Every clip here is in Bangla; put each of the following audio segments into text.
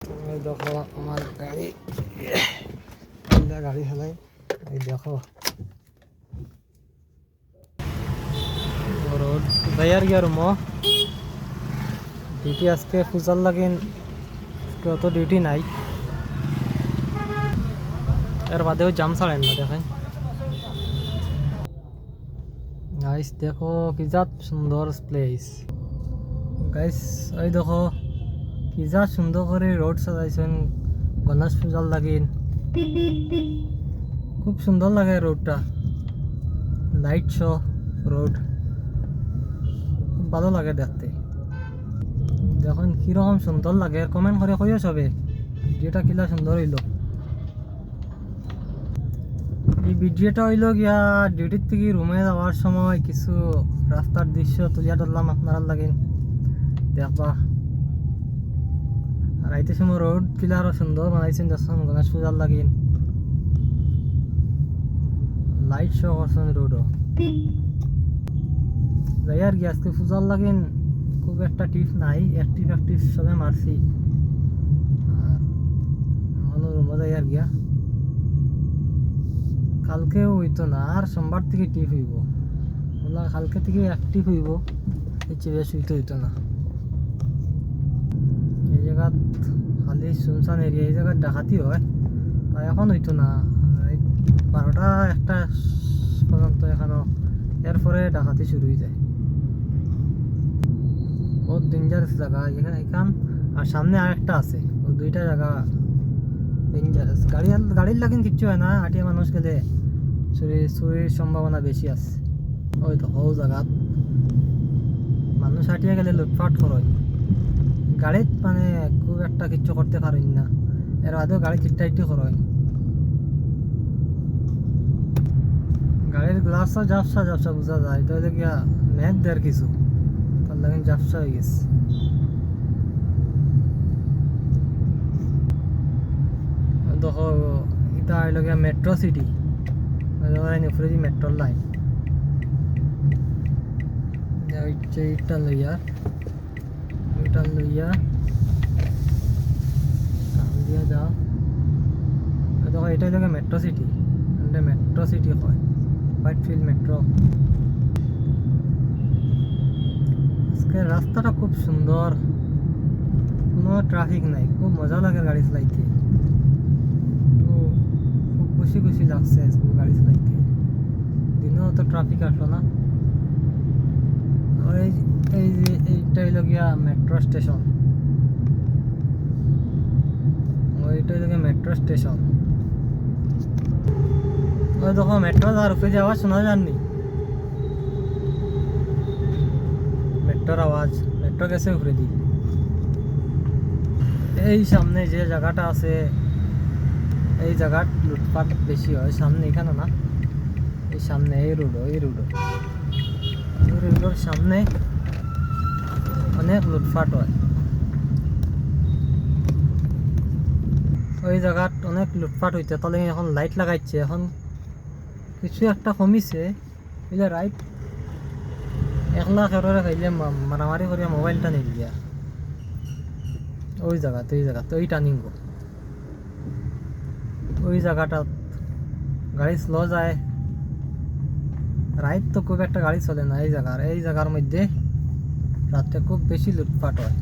দেখো আমার গাড়ি গাড়ি চালাই এই দেখো রোড যাইয়ার গিয়া রুম ডিউটি আজকে পূজার লাগিন অত ডিউটি নাই এর বাদেও জাম ছাড়েন না দেখেন গাইস দেখো কি জাত সুন্দর প্লেস গাইস এই দেখো কি যা সুন্দর করে রোড সাজাইছেন গণেশ পূজার লাগিন খুব সুন্দর লাগে রোডটা লাইট শো রোড খুব ভালো লাগে দেখতে দেখুন কিরকম সুন্দর লাগে কমেন্ট করে কইও সবে ভিডিওটা কিলা সুন্দর হইল এই ভিডিওটা হইল গিয়া ডিউটির থেকে রুমে যাওয়ার সময় কিছু রাস্তার দৃশ্য তুলিয়া ধরলাম আপনারা লাগিন দেখবা আর আইতে সময় রোড কিলা আরো সুন্দর বানাইছেন দেখুন গণেশ পূজার লাগিন লাইট শো করছেন রোডও যাই আর কি আজকে পূজার লাগিন খুব একটা টিপ নাই অ্যাক্টিভ সবে মারছি আর রুমে যাই আর গিয়া কালকেও হইতো না আর সোমবার থেকে টিপ হইব ওলা কালকে থেকে অ্যাক্টিভ হইব এর বেশ হইতো না এই জায়গা খালি শুনশান এরিয়া এই জায়গায় ডাকাতি হয় তাই এখন হইতো না 12টা 1টা পর্যন্ত এখানো এরপরে ডাকাতি শুরু হয়ে যায় বহুত ডেঞ্জারাস জায়গা এখান আর সামনে আরেকটা আছে ও দুইটা জায়গা ডেঞ্জারাস গাড়ির লাগিন কিচ্ছু হয় না আটিয়া মানুষ গেলে চুরির সম্ভাবনা বেশি আছে ওই তো ও জায়গা মানুষ হাঁটিয়ে গেলে লুটপাট করয় গাড়িত মানে খুব একটা কিচ্ছু করতে পারেন না এর বাদেও গাড়ি চিট্টাইটি করয় গাড়ির গ্লাসও ঝাপসা বোঝা যায় তো গিয়া মেঘ দেয় কিছু তার লাগে ঝাপসা হয়ে গেছে দেখো এটা হইল গিয়া মেট্রো সিটি উপরে মেট্রোর লাইন এইটা লইয়া দিয়া যাও দেখো এটা হইল মেট্রো সিটি মেট্রো সিটি হয় হোয়াইটফিল্ড মেট্রো আজকে রাস্তাটা খুব সুন্দর কোনো ট্রাফিক নাই খুব মজা লাগে গাড়ি চালাইতে তো খুব খুশি লাগছে আজকে গাড়ি চালাইতে দিনেও তো ট্রাফিক আসলো না এইটা হইল গিয়া মেট্রো স্টেশন ওইটা হইল গিয়া মেট্রো স্টেশন ওই দেখো মেট্রো যাওয়ার উপরে যে আওয়াজ শোনা যাননি মেট্রোর আওয়াজ মেট্রো গেছে উপরে দিয়ে এই সামনে যে জায়গাটা আছে এই জায়গার লুটপাট বেশি হয় সামনে এখানে না এই সামনে এই রোডের সামনে অনেক লুটপাট হয় ওই জায়গাত অনেক লুটপাট হইতে তাহলে এখন লাইট লাগাইছে এখন কিছু একটা কমিছে বুঝলে রাইট 1 লাখ এররে খাইলে মারামারি করিয়া মোবাইলটা নিয়ে গিয়া ওই জায়গাতে ওই টার্নিং ওই জায়গাটা গাড়ি স্লো যায় রাইট তো খুব একটা গাড়ি চলে না এই জায়গার মধ্যে রাতে খুব বেশি লুটপাট হয়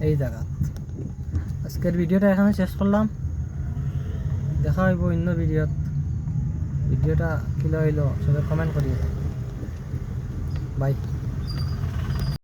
এই জায়গা আজকের ভিডিওটা এখানে শেষ করলাম দেখা হইব অন্য ভিডিওটা কিলা হইল সবাই কমেন্ট করিও বাই